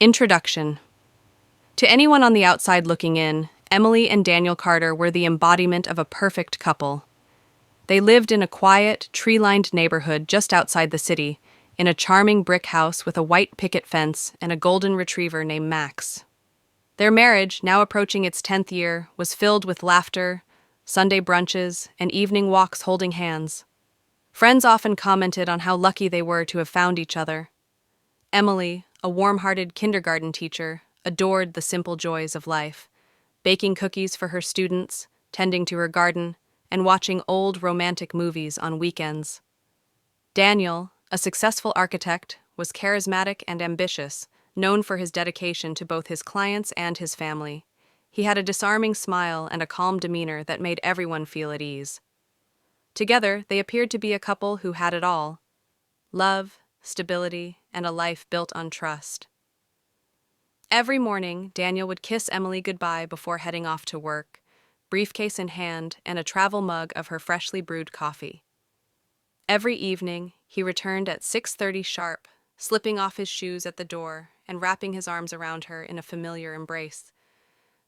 Introduction. To anyone on the outside looking in, Emily and Daniel Carter were the embodiment of a perfect couple. They lived in a quiet, tree-lined neighborhood just outside the city, in a charming brick house with a white picket fence and a golden retriever named Max. Their marriage, now approaching its 10th year, was filled with laughter, Sunday brunches, and evening walks holding hands. Friends often commented on how lucky they were to have found each other. Emily, a warm-hearted kindergarten teacher, adored the simple joys of life, baking cookies for her students, tending to her garden, and watching old romantic movies on weekends. Daniel, a successful architect, was charismatic and ambitious, known for his dedication to both his clients and his family. He had a disarming smile and a calm demeanor that made everyone feel at ease. Together, they appeared to be a couple who had it all: love, stability, and a life built on trust. Every morning, Daniel would kiss Emily goodbye before heading off to work, briefcase in hand and a travel mug of her freshly brewed coffee. Every evening, he returned at 6:30 sharp, slipping off his shoes at the door and wrapping his arms around her in a familiar embrace.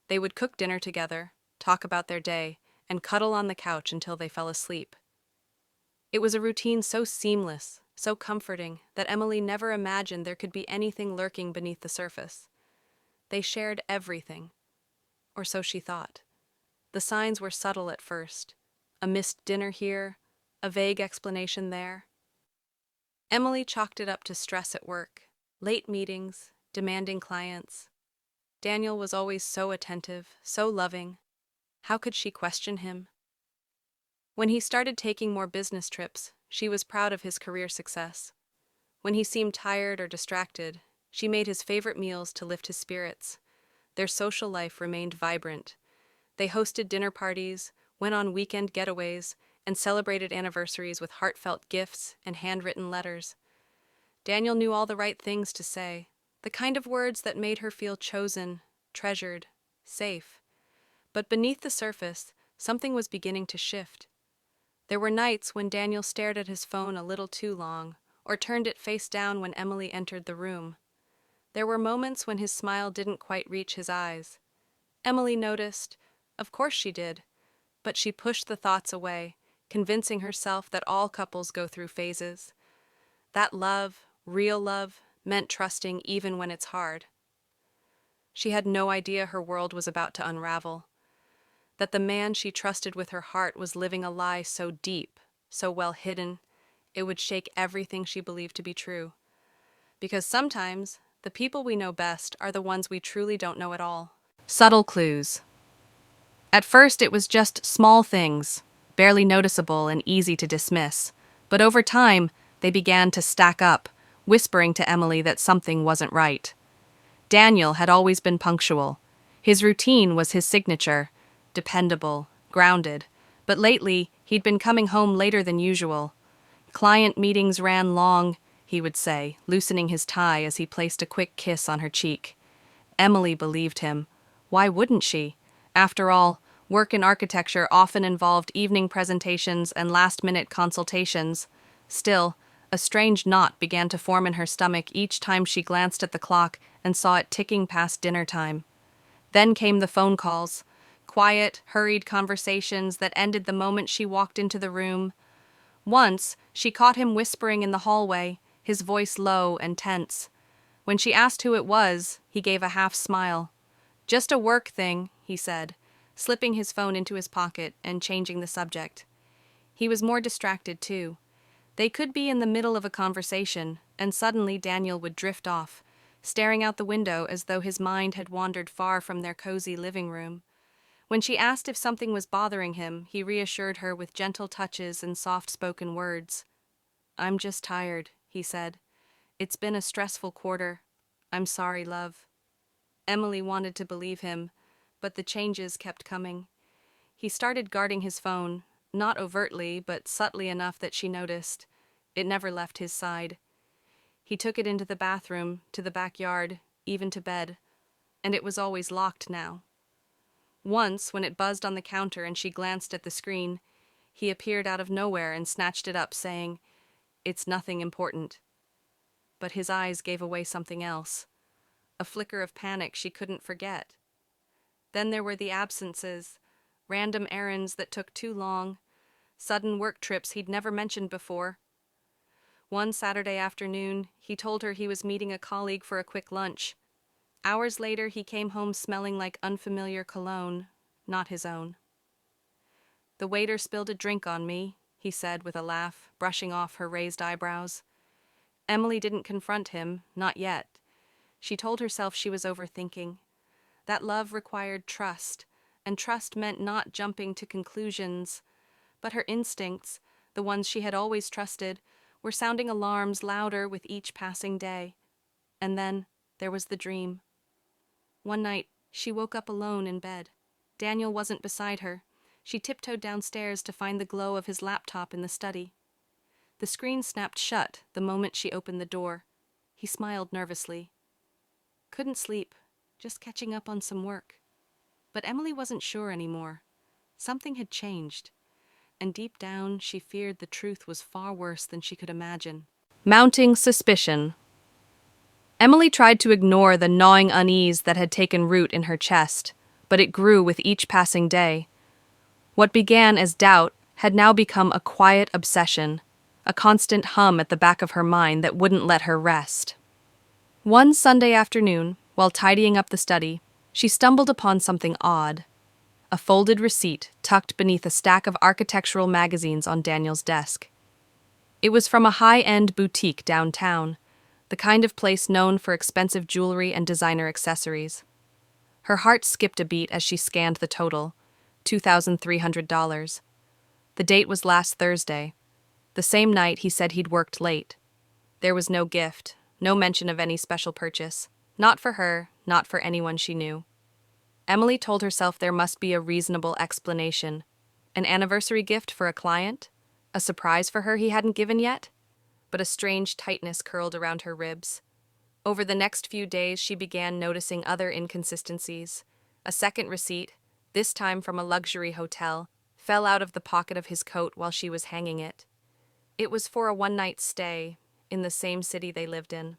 They would cook dinner together, talk about their day, and cuddle on the couch until they fell asleep. It was a routine so seamless, so comforting, that Emily never imagined there could be anything lurking beneath the surface. They shared everything, or so she thought. The signs were subtle at first: a missed dinner here, a vague explanation there. Emily chalked it up to stress at work, late meetings, demanding clients. Daniel was always so attentive, so loving. How could she question him? When he started taking more business trips, she was proud of his career success. When he seemed tired or distracted, she made his favorite meals to lift his spirits. Their social life remained vibrant. They hosted dinner parties, went on weekend getaways, and celebrated anniversaries with heartfelt gifts and handwritten letters. Daniel knew all the right things to say, the kind of words that made her feel chosen, treasured, safe. But beneath the surface, something was beginning to shift. There were nights when Daniel stared at his phone a little too long, or turned it face down when Emily entered the room. There were moments when his smile didn't quite reach his eyes. Emily noticed. Of course she did. But she pushed the thoughts away, convincing herself that all couples go through phases. That love, real love, meant trusting even when it's hard. She had no idea her world was about to unravel, that the man she trusted with her heart was living a lie so deep, so well hidden, it would shake everything she believed to be true. Because sometimes, the people we know best are the ones we truly don't know at all. Subtle clues. At first, it was just small things, barely noticeable and easy to dismiss. But over time, they began to stack up, whispering to Emily that something wasn't right. Daniel had always been punctual. His routine was his signature: dependable, grounded. But lately, he'd been coming home later than usual. Client meetings ran long, he would say, loosening his tie as he placed a quick kiss on her cheek. Emily believed him. Why wouldn't she? After all, work in architecture often involved evening presentations and last-minute consultations. Still, a strange knot began to form in her stomach each time she glanced at the clock and saw it ticking past dinner time. Then came the phone calls, quiet, hurried conversations that ended the moment she walked into the room. Once, she caught him whispering in the hallway, his voice low and tense. When she asked who it was, he gave a half smile. "Just a work thing," he said, slipping his phone into his pocket and changing the subject. He was more distracted, too. They could be in the middle of a conversation, and suddenly Daniel would drift off, staring out the window as though his mind had wandered far from their cozy living room. When she asked if something was bothering him, he reassured her with gentle touches and soft-spoken words. "I'm just tired," he said. "It's been a stressful quarter. I'm sorry, love." Emily wanted to believe him, but the changes kept coming. He started guarding his phone, not overtly, but subtly enough that she noticed. It never left his side. He took it into the bathroom, to the backyard, even to bed, and it was always locked now. Once, when it buzzed on the counter and she glanced at the screen, he appeared out of nowhere and snatched it up, saying, "It's nothing important." But his eyes gave away something else. a flicker of panic she couldn't forget. Then there were the absences, random errands that took too long, sudden work trips he'd never mentioned before. One Saturday afternoon, he told her he was meeting a colleague for a quick lunch. Hours later, he came home smelling like unfamiliar cologne, not his own. "The waiter spilled a drink on me," he said with a laugh, brushing off her raised eyebrows. Emily didn't confront him, not yet. She told herself she was overthinking. That love required trust, and trust meant not jumping to conclusions. But her instincts, the ones she had always trusted, were sounding alarms louder with each passing day. And then there was the dream. One night, she woke up alone in bed. Daniel wasn't beside her. She tiptoed downstairs to find the glow of his laptop in the study. The screen snapped shut the moment she opened the door. He smiled nervously. "Couldn't sleep, just catching up on some work." But Emily wasn't sure anymore. Something had changed, and deep down she feared the truth was far worse than she could imagine. Mounting suspicion. Emily tried to ignore the gnawing unease that had taken root in her chest, but it grew with each passing day. What began as doubt had now become a quiet obsession, a constant hum at the back of her mind that wouldn't let her rest. One Sunday afternoon, while tidying up the study, she stumbled upon something odd. A folded receipt tucked beneath a stack of architectural magazines on Daniel's desk. It was from a high-end boutique downtown, the kind of place known for expensive jewelry and designer accessories. Her heart skipped a beat as she scanned the total, $2,300. The date was last Thursday, the same night he said he'd worked late. There was no gift, no mention of any special purchase, not for her, not for anyone she knew. Emily told herself there must be a reasonable explanation. An anniversary gift for a client? A surprise for her he hadn't given yet? But a strange tightness curled around her ribs. Over the next few days, she began noticing other inconsistencies. A second receipt, this time from a luxury hotel, fell out of the pocket of his coat while she was hanging it. It was for a one-night stay in the same city they lived in.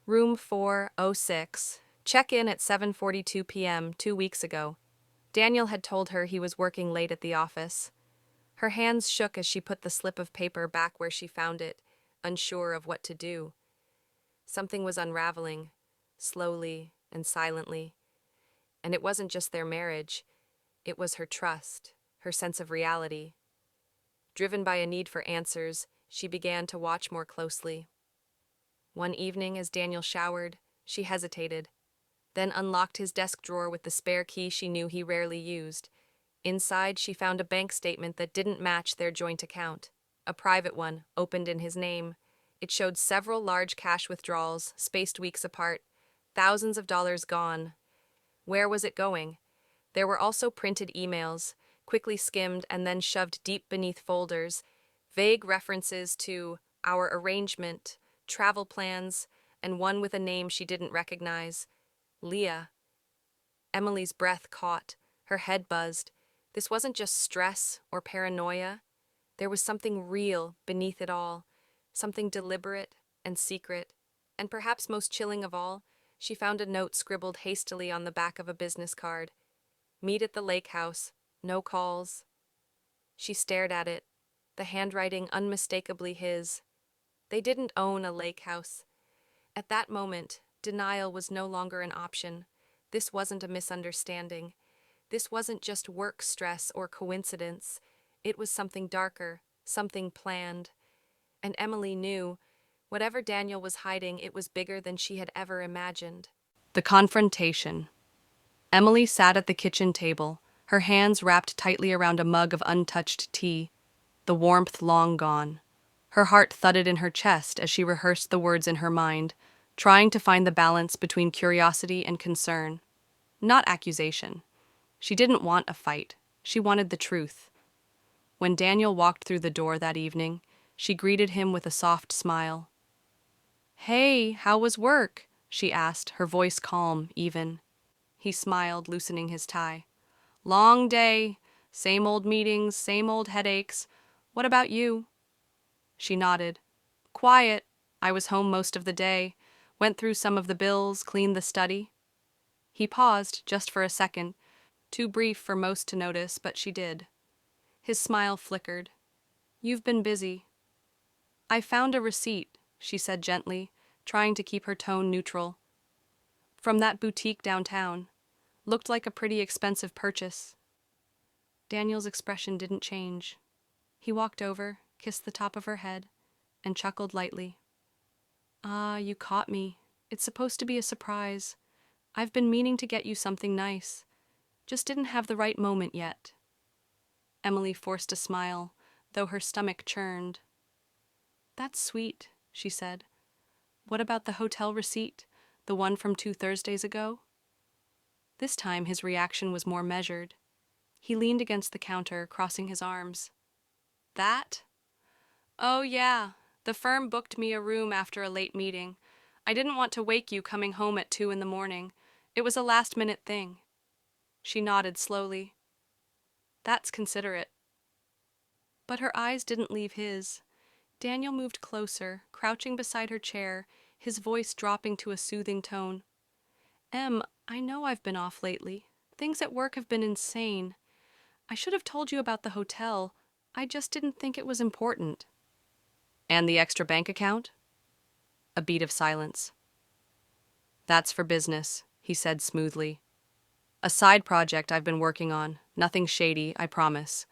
Room 406. Check-in at 7:42 p.m. 2 weeks ago. Daniel had told her he was working late at the office. Her hands shook as she put the slip of paper back where she found it, unsure of what to do. Something was unraveling, slowly and silently. And it wasn't just their marriage. It was her trust, her sense of reality. Driven by a need for answers, she began to watch more closely. One evening, as Daniel showered, she hesitated, then unlocked his desk drawer with the spare key she knew he rarely used. Inside, she found a bank statement that didn't match their joint account, a private one, opened in his name. It showed several large cash withdrawals, spaced weeks apart, thousands of dollars gone. Where was it going? There were also printed emails, quickly skimmed and then shoved deep beneath folders, vague references to our arrangement, travel plans, and one with a name she didn't recognize. Leah. Emily's breath caught, her head buzzed. This wasn't just stress or paranoia. There was something real beneath it all, something deliberate and secret, and perhaps most chilling of all, she found a note scribbled hastily on the back of a business card. "Meet at the lake house. No calls." She stared at it, the handwriting unmistakably his. They didn't own a lake house. At that moment, denial was no longer an option. This wasn't a misunderstanding. This wasn't just work stress or coincidence. It was something darker, something planned. And Emily knew, whatever Daniel was hiding, it was bigger than she had ever imagined. The confrontation. Emily sat at the kitchen table, her hands wrapped tightly around a mug of untouched tea, the warmth long gone. Her heart thudded in her chest as she rehearsed the words in her mind, trying to find the balance between curiosity and concern. Not accusation. She didn't want a fight. She wanted the truth. When Daniel walked through the door that evening, she greeted him with a soft smile. "Hey, how was work?" she asked, her voice calm, even. He smiled, loosening his tie. "Long day. Same old meetings, same old headaches. What about you?" She nodded. "Quiet. I was home most of the day. Went through some of the bills, cleaned the study. He paused, just for a second, too brief for most to notice, but she did. His smile flickered. "You've been busy." "I found a receipt," she said gently, trying to keep her tone neutral. "From that boutique downtown. Looked like a pretty expensive purchase." Daniel's expression didn't change. He walked over, kissed the top of her head, and chuckled lightly. "Ah, you caught me. It's supposed to be a surprise. I've been meaning to get you something nice. Just didn't have the right moment yet." Emily forced a smile, though her stomach churned. "That's sweet," she said. "What about the hotel receipt? The one from 2 Thursdays ago?" This time his reaction was more measured. He leaned against the counter, crossing his arms. "That? Oh, yeah. The firm booked me a room after a late meeting. I didn't want to wake you coming home at 2 in the morning. It was a last-minute thing." She nodded slowly. "That's considerate." But her eyes didn't leave his. Daniel moved closer, crouching beside her chair, his voice dropping to a soothing tone. I know I've been off lately. Things at work have been insane. I should have told you about the hotel. I just didn't think it was important." "And the extra bank account?" A beat of silence. "That's for business," he said smoothly. "A side project I've been working on. Nothing shady, I promise.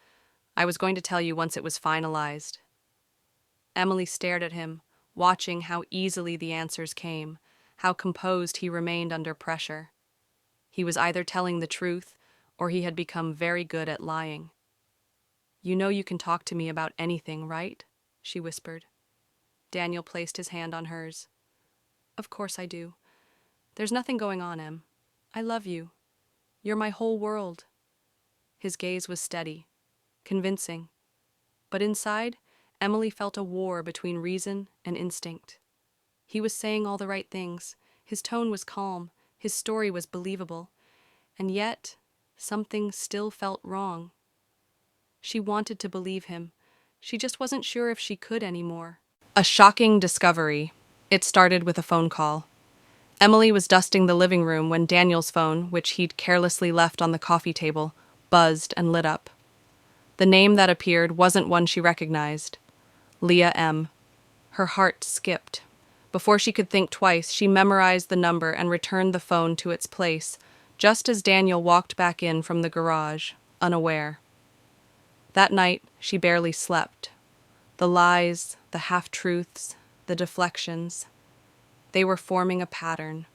I was going to tell you once it was finalized." Emily stared at him, watching how easily the answers came, how composed he remained under pressure. He was either telling the truth, or he had become very good at lying. "You know you can talk to me about anything, right?" she whispered. Daniel placed his hand on hers. "Of course I do. There's nothing going on, Em. I love you. You're my whole world." His gaze was steady, convincing. But inside, Emily felt a war between reason and instinct. He was saying all the right things. His tone was calm. His story was believable. And yet, something still felt wrong. She wanted to believe him. She just wasn't sure if she could anymore. A shocking discovery. It started with a phone call. Emily was dusting the living room when Daniel's phone, which he'd carelessly left on the coffee table, buzzed and lit up. The name that appeared wasn't one she recognized. Leah M. Her heart skipped. Before she could think twice, she memorized the number and returned the phone to its place, just as Daniel walked back in from the garage, unaware. That night, she barely slept. The lies, the half-truths, the deflections. They were forming a pattern.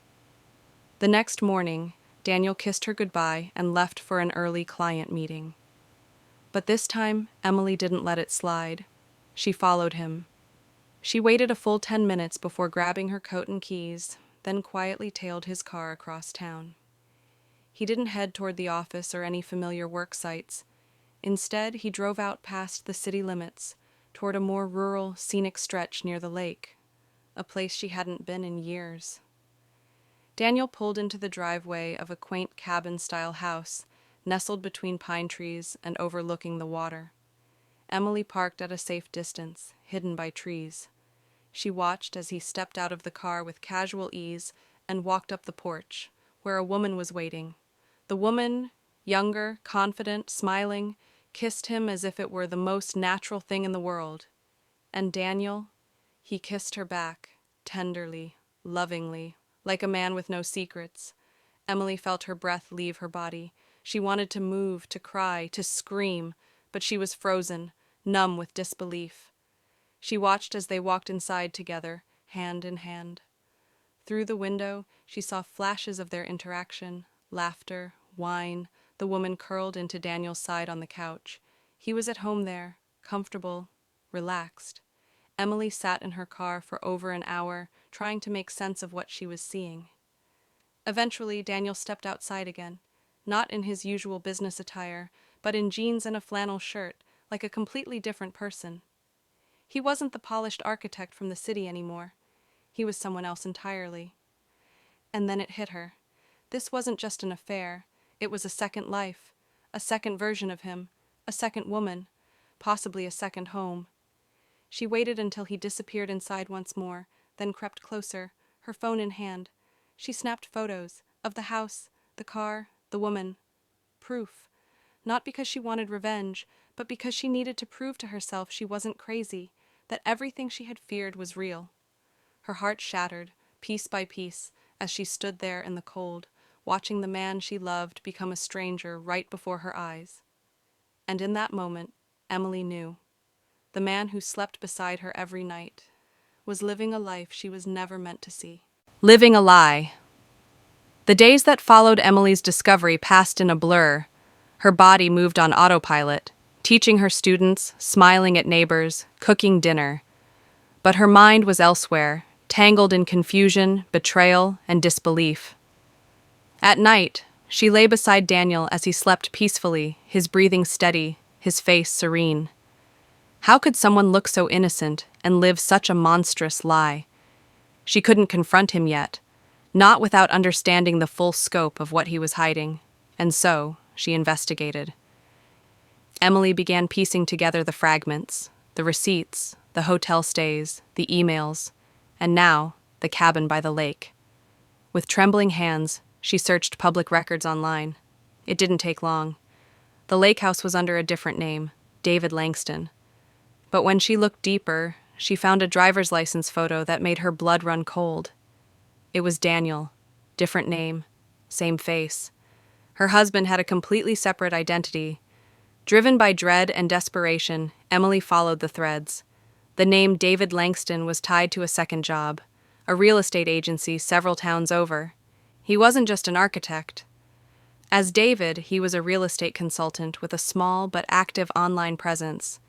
The next morning, Daniel kissed her goodbye and left for an early client meeting. But this time, Emily didn't let it slide. She followed him. She waited a full 10 minutes before grabbing her coat and keys, then quietly tailed his car across town. He didn't head toward the office or any familiar work sites. Instead, he drove out past the city limits, toward a more rural, scenic stretch near the lake, a place she hadn't been in years. Daniel pulled into the driveway of a quaint cabin-style house, nestled between pine trees and overlooking the water. Emily parked at a safe distance, hidden by trees. She watched as he stepped out of the car with casual ease and walked up the porch, where a woman was waiting. The woman, younger, confident, smiling, kissed him as if it were the most natural thing in the world. And Daniel, he kissed her back, tenderly, lovingly, like a man with no secrets. Emily felt her breath leave her body. She wanted to move, to cry, to scream, but she was frozen, numb with disbelief. She watched as they walked inside together, hand in hand. Through the window, she saw flashes of their interaction, laughter, wine. The woman curled into Daniel's side on the couch. He was at home there, comfortable, relaxed. Emily sat in her car for over an hour, trying to make sense of what she was seeing. Eventually, Daniel stepped outside again, not in his usual business attire, but in jeans and a flannel shirt, like a completely different person. He wasn't the polished architect from the city anymore. He was someone else entirely. And then it hit her. This wasn't just an affair. It was a second life, a second version of him, a second woman, possibly a second home. She waited until he disappeared inside once more, then crept closer, her phone in hand. She snapped photos of the house, the car, the woman. Proof. Not because she wanted revenge, but because she needed to prove to herself she wasn't crazy, that everything she had feared was real. Her heart shattered, piece by piece, as she stood there in the cold, watching the man she loved become a stranger right before her eyes. And in that moment, Emily knew. The man who slept beside her every night was living a life she was never meant to see. Living a lie. The days that followed Emily's discovery passed in a blur. Her body moved on autopilot, teaching her students, smiling at neighbors, cooking dinner. But her mind was elsewhere, tangled in confusion, betrayal, and disbelief. At night, she lay beside Daniel as he slept peacefully, his breathing steady, his face serene. How could someone look so innocent and live such a monstrous lie? She couldn't confront him yet, not without understanding the full scope of what he was hiding, and so she investigated. Emily began piecing together the fragments, the receipts, the hotel stays, the emails, and now the cabin by the lake. With trembling hands, she searched public records online. It didn't take long. The lake house was under a different name, David Langston. But when she looked deeper, she found a driver's license photo that made her blood run cold. It was Daniel, different name, same face. Her husband had a completely separate identity. Driven by dread and desperation, Emily followed the threads. The name David Langston was tied to a second job, a real estate agency several towns over. He wasn't just an architect. As David, he was a real estate consultant with a small but active online presence.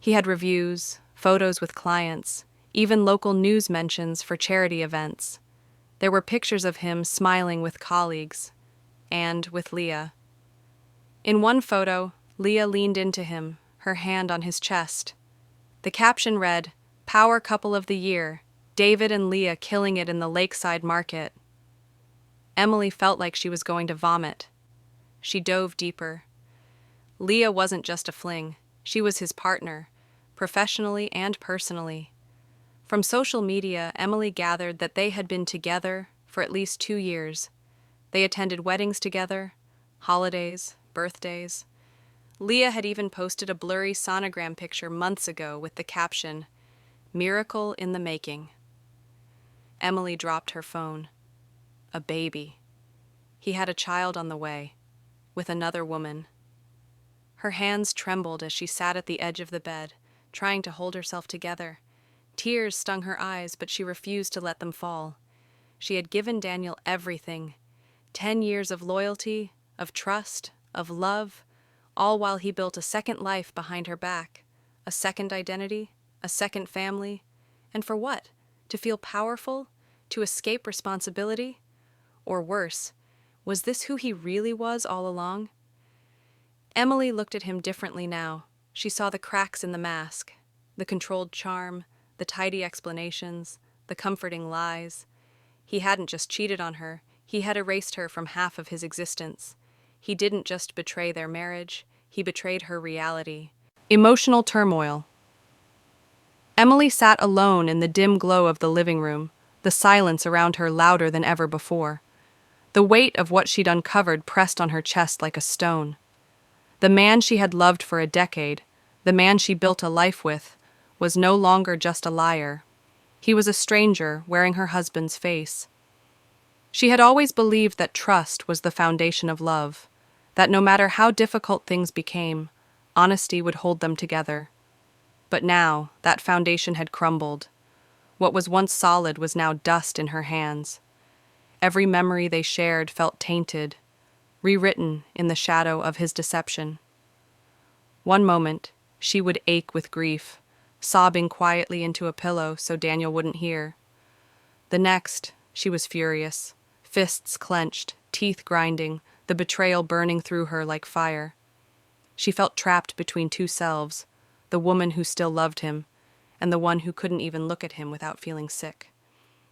He had reviews, photos with clients, even local news mentions for charity events. There were pictures of him smiling with colleagues, and with Leah. In one photo, Leah leaned into him, her hand on his chest. The caption read, "Power Couple of the Year, David and Leah killing it in the lakeside market." Emily felt like she was going to vomit. She dove deeper. Leah wasn't just a fling, she was his partner, professionally and personally. From social media, Emily gathered that they had been together for at least 2 years. They attended weddings together, holidays, birthdays. Leah had even posted a blurry sonogram picture months ago with the caption, "Miracle in the making." Emily dropped her phone. A baby. He had a child on the way, with another woman. Her hands trembled as she sat at the edge of the bed, trying to hold herself together. Tears stung her eyes, but she refused to let them fall. She had given Daniel everything. 10 years of loyalty, of trust, of love, all while he built a second life behind her back, a second identity, a second family. And for what? To feel powerful? To escape responsibility? Or worse, was this who he really was all along? Emily looked at him differently now. She saw the cracks in the mask, the controlled charm, the tidy explanations, the comforting lies. He hadn't just cheated on her, he had erased her from half of his existence. He didn't just betray their marriage, he betrayed her reality. Emotional turmoil. Emily sat alone in the dim glow of the living room, the silence around her louder than ever before. The weight of what she'd uncovered pressed on her chest like a stone. The man she had loved for a decade, the man she built a life with, was no longer just a liar. He was a stranger wearing her husband's face. She had always believed that trust was the foundation of love, that no matter how difficult things became, honesty would hold them together. But now, that foundation had crumbled. What was once solid was now dust in her hands. Every memory they shared felt tainted, rewritten in the shadow of his deception. One moment, she would ache with grief, sobbing quietly into a pillow so Daniel wouldn't hear. The next, she was furious, fists clenched, teeth grinding, the betrayal burning through her like fire. She felt trapped between two selves, the woman who still loved him, and the one who couldn't even look at him without feeling sick.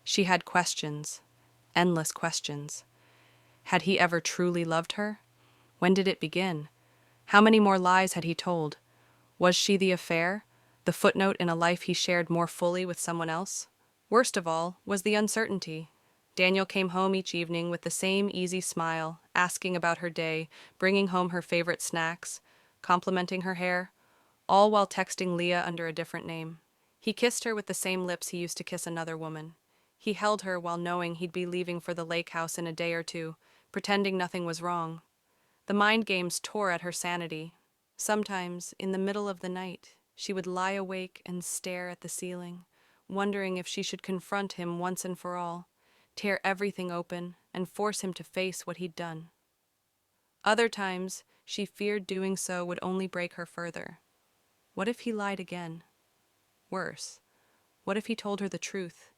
She had questions, endless questions. Had he ever truly loved her? When did it begin? How many more lies had he told? Was she the affair, the footnote in a life he shared more fully with someone else? Worst of all was the uncertainty. Daniel came home each evening with the same easy smile, asking about her day, bringing home her favorite snacks, complimenting her hair, all while texting Leah under a different name. He kissed her with the same lips he used to kiss another woman. He held her while knowing he'd be leaving for the lake house in a day or two, pretending nothing was wrong. The mind games tore at her sanity. Sometimes, in the middle of the night, she would lie awake and stare at the ceiling, wondering if she should confront him once and for all, tear everything open, and force him to face what he'd done. Other times, she feared doing so would only break her further. What if he lied again? Worse, what if he told her the truth,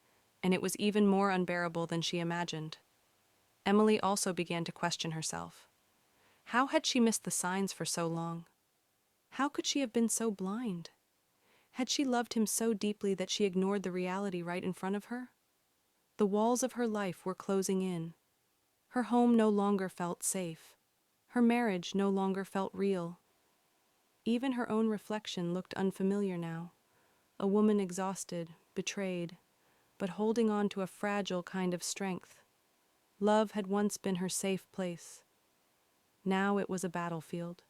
and it was even more unbearable than she imagined? Emily also began to question herself. How had she missed the signs for so long? How could she have been so blind? Had she loved him so deeply that she ignored the reality right in front of her? The walls of her life were closing in. Her home no longer felt safe. Her marriage no longer felt real. Even her own reflection looked unfamiliar now. A woman exhausted, betrayed, but holding on to a fragile kind of strength. Love had once been her safe place. Now it was a battlefield.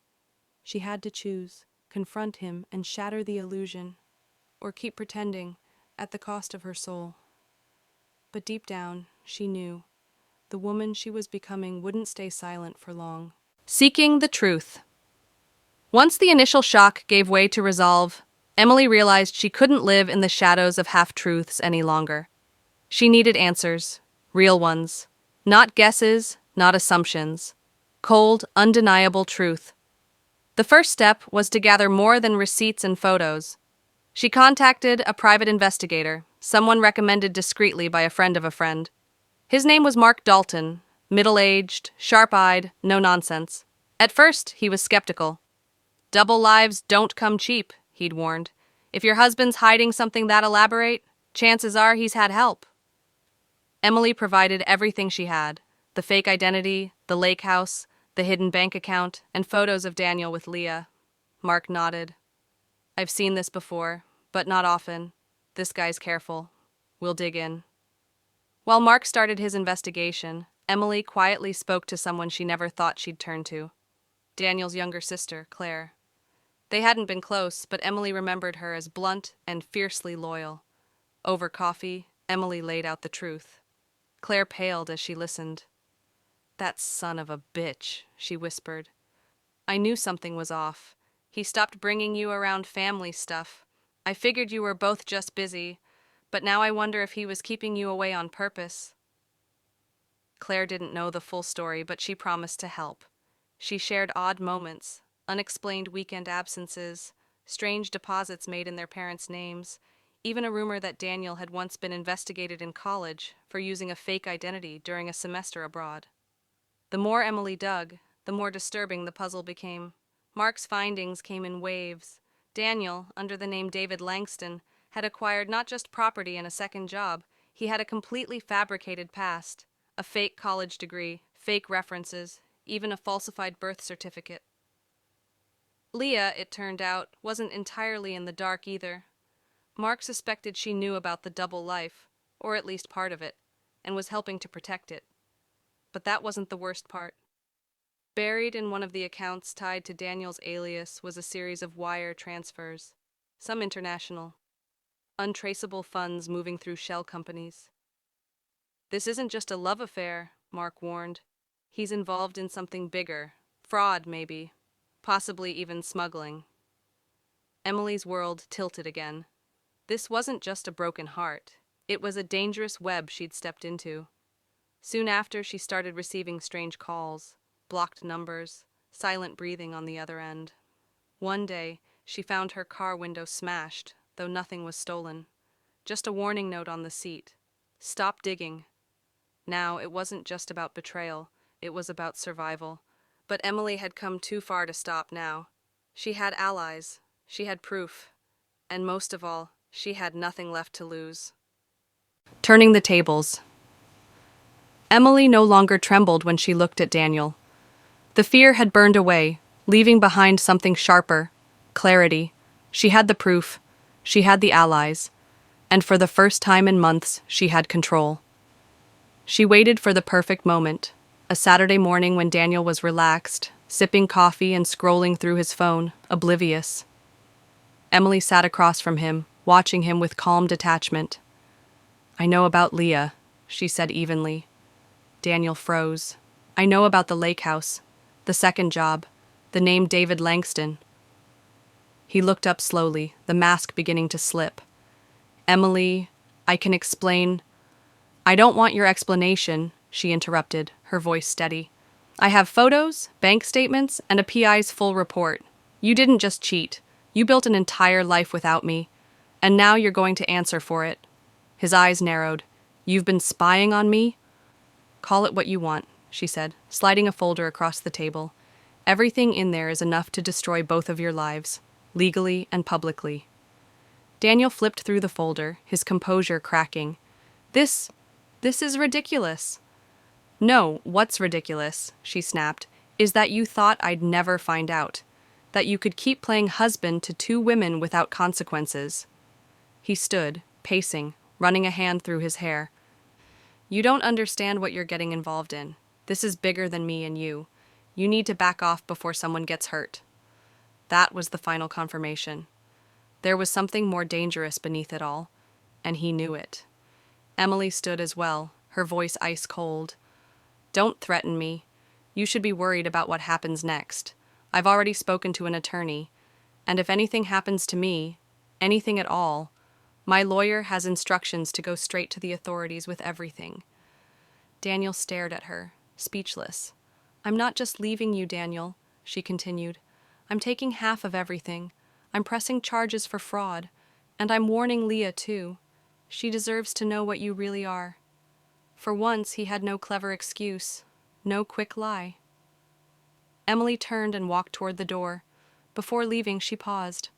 She had to choose, confront him and shatter the illusion, or keep pretending, at the cost of her soul. But deep down, she knew, the woman she was becoming wouldn't stay silent for long. Seeking the truth. Once the initial shock gave way to resolve, Emily realized she couldn't live in the shadows of half-truths any longer. She needed answers, real ones. Not guesses, not assumptions. Cold, undeniable truth. The first step was to gather more than receipts and photos. She contacted a private investigator, someone recommended discreetly by a friend of a friend. His name was Mark Dalton, middle-aged, sharp-eyed, no nonsense. At first, he was skeptical. Double lives don't come cheap, he'd warned. If your husband's hiding something that elaborate, chances are he's had help. Emily provided everything she had: the fake identity, the lake house, the hidden bank account, and photos of Daniel with Leah. Mark nodded. I've seen this before, but not often. This guy's careful. We'll dig in. While Mark started his investigation, Emily quietly spoke to someone she never thought she'd turn to. Daniel's younger sister, Claire. They hadn't been close, but Emily remembered her as blunt and fiercely loyal. Over coffee, Emily laid out the truth. Claire paled as she listened. That son of a bitch, she whispered. I knew something was off. He stopped bringing you around family stuff. I figured you were both just busy, but now I wonder if he was keeping you away on purpose. Claire didn't know the full story, but she promised to help. She shared odd moments, unexplained weekend absences, strange deposits made in their parents' names, even a rumor that Daniel had once been investigated in college for using a fake identity during a semester abroad. The more Emily dug, the more disturbing the puzzle became. Mark's findings came in waves. Daniel, under the name David Langston, had acquired not just property and a second job, he had a completely fabricated past, a fake college degree, fake references, even a falsified birth certificate. Leah, it turned out, wasn't entirely in the dark either. Mark suspected she knew about the double life, or at least part of it, and was helping to protect it. But that wasn't the worst part. Buried in one of the accounts tied to Daniel's alias was a series of wire transfers, some international. Untraceable funds moving through shell companies. This isn't just a love affair, Mark warned. He's involved in something bigger. Fraud, maybe. Possibly even smuggling. Emily's world tilted again. This wasn't just a broken heart. It was a dangerous web she'd stepped into. Soon after, she started receiving strange calls, blocked numbers, silent breathing on the other end. One day, she found her car window smashed, though nothing was stolen. Just a warning note on the seat. Stop digging. Now, it wasn't just about betrayal, it was about survival. But Emily had come too far to stop now. She had allies, she had proof, and most of all, she had nothing left to lose. Turning the tables. Emily no longer trembled when she looked at Daniel. The fear had burned away, leaving behind something sharper, clarity. She had the proof. She had the allies. and for the first time in months, she had control. She waited for the perfect moment, a Saturday morning when Daniel was relaxed, sipping coffee and scrolling through his phone, oblivious. Emily sat across from him, watching him with calm detachment. "I know about Leah," she said evenly. Daniel froze. "I know about the lake house, the second job, the name David Langston." He looked up slowly, the mask beginning to slip. "Emily, I can explain." "I don't want your explanation," she interrupted, her voice steady. "I have photos, bank statements, and a PI's full report. You didn't just cheat. You built an entire life without me. And now you're going to answer for it." His eyes narrowed. "You've been spying on me?" "Call it what you want," she said, sliding a folder across the table. "Everything in there is enough to destroy both of your lives, legally and publicly." Daniel flipped through the folder, his composure cracking. This is ridiculous." "No, what's ridiculous," she snapped, "is that you thought I'd never find out. That you could keep playing husband to two women without consequences." He stood, pacing, running a hand through his hair. "You don't understand what you're getting involved in. This is bigger than me and you. You need to back off before someone gets hurt." That was the final confirmation. There was something more dangerous beneath it all, and he knew it. Emily stood as well, her voice ice cold. "Don't threaten me. You should be worried about what happens next. I've already spoken to an attorney, and if anything happens to me, anything at all, my lawyer has instructions to go straight to the authorities with everything." Daniel stared at her, speechless. "I'm not just leaving you, Daniel," she continued. "I'm taking half of everything. I'm pressing charges for fraud, and I'm warning Leah, too. She deserves to know what you really are." For once, he had no clever excuse, no quick lie. Emily turned and walked toward the door. Before leaving, she paused.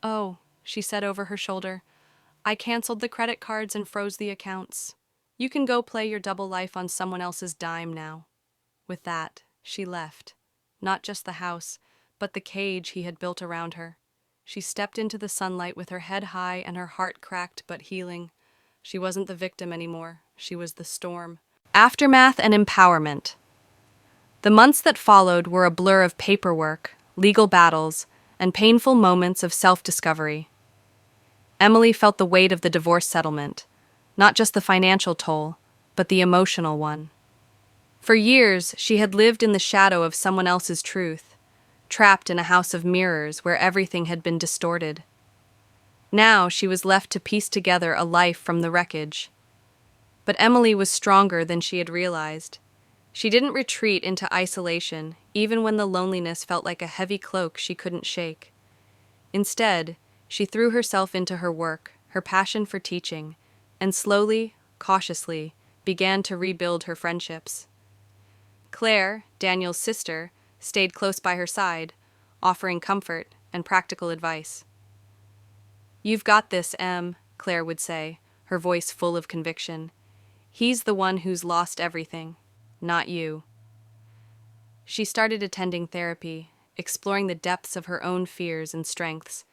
"Oh," she said over her shoulder, "I canceled the credit cards and froze the accounts. You can go play your double life on someone else's dime now." With that, she left. Not just the house, but the cage he had built around her. She stepped into the sunlight with her head high and her heart cracked but healing. She wasn't the victim anymore. She was the storm. Aftermath and empowerment. The months that followed were a blur of paperwork, legal battles, and painful moments of self-discovery. Emily felt the weight of the divorce settlement, not just the financial toll, but the emotional one. For years, she had lived in the shadow of someone else's truth, trapped in a house of mirrors where everything had been distorted. Now she was left to piece together a life from the wreckage. But Emily was stronger than she had realized. She didn't retreat into isolation, even when the loneliness felt like a heavy cloak she couldn't shake. Instead, she threw herself into her work, her passion for teaching, and slowly, cautiously, began to rebuild her friendships. Claire, Daniel's sister, stayed close by her side, offering comfort and practical advice. "You've got this, Em," Claire would say, her voice full of conviction. "He's the one who's lost everything, not you." She started attending therapy, exploring the depths of her own fears and strengths.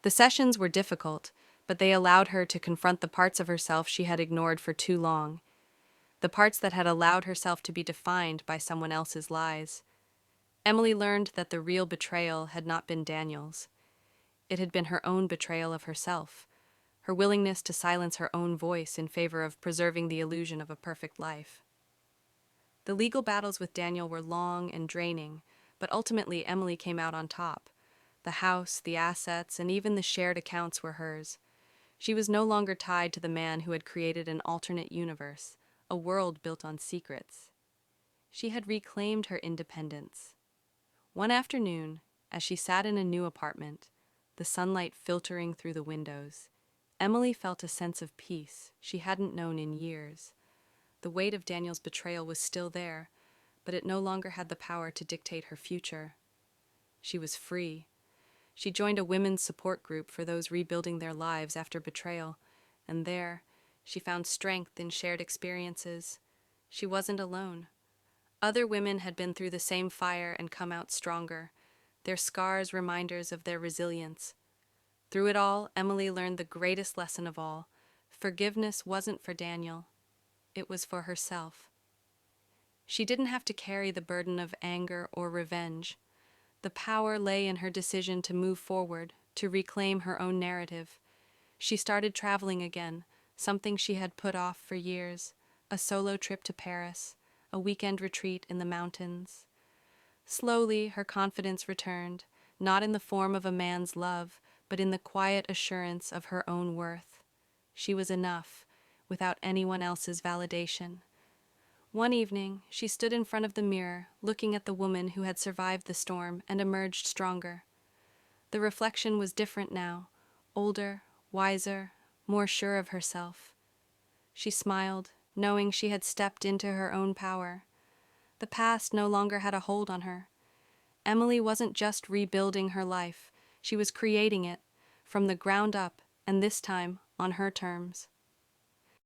The sessions were difficult, but they allowed her to confront the parts of herself she had ignored for too long, the parts that had allowed herself to be defined by someone else's lies. Emily learned that the real betrayal had not been Daniel's. It had been her own betrayal of herself, her willingness to silence her own voice in favor of preserving the illusion of a perfect life. The legal battles with Daniel were long and draining, but ultimately Emily came out on top. The house, the assets, and even the shared accounts were hers. She was no longer tied to the man who had created an alternate universe, a world built on secrets. She had reclaimed her independence. One afternoon, as she sat in a new apartment, the sunlight filtering through the windows, Emily felt a sense of peace she hadn't known in years. The weight of Daniel's betrayal was still there, but it no longer had the power to dictate her future. She was free. She joined a women's support group for those rebuilding their lives after betrayal, and there, she found strength in shared experiences. She wasn't alone. Other women had been through the same fire and come out stronger, their scars reminders of their resilience. Through it all, Emily learned the greatest lesson of all. Forgiveness wasn't for Daniel, it was for herself. She didn't have to carry the burden of anger or revenge. The power lay in her decision to move forward, to reclaim her own narrative. She started traveling again, something she had put off for years, a solo trip to Paris, a weekend retreat in the mountains. Slowly, her confidence returned, not in the form of a man's love, but in the quiet assurance of her own worth. She was enough, without anyone else's validation. One evening, she stood in front of the mirror, looking at the woman who had survived the storm and emerged stronger. The reflection was different now, older, wiser, more sure of herself. She smiled, knowing she had stepped into her own power. The past no longer had a hold on her. Emily wasn't just rebuilding her life, she was creating it, from the ground up, and this time on her terms.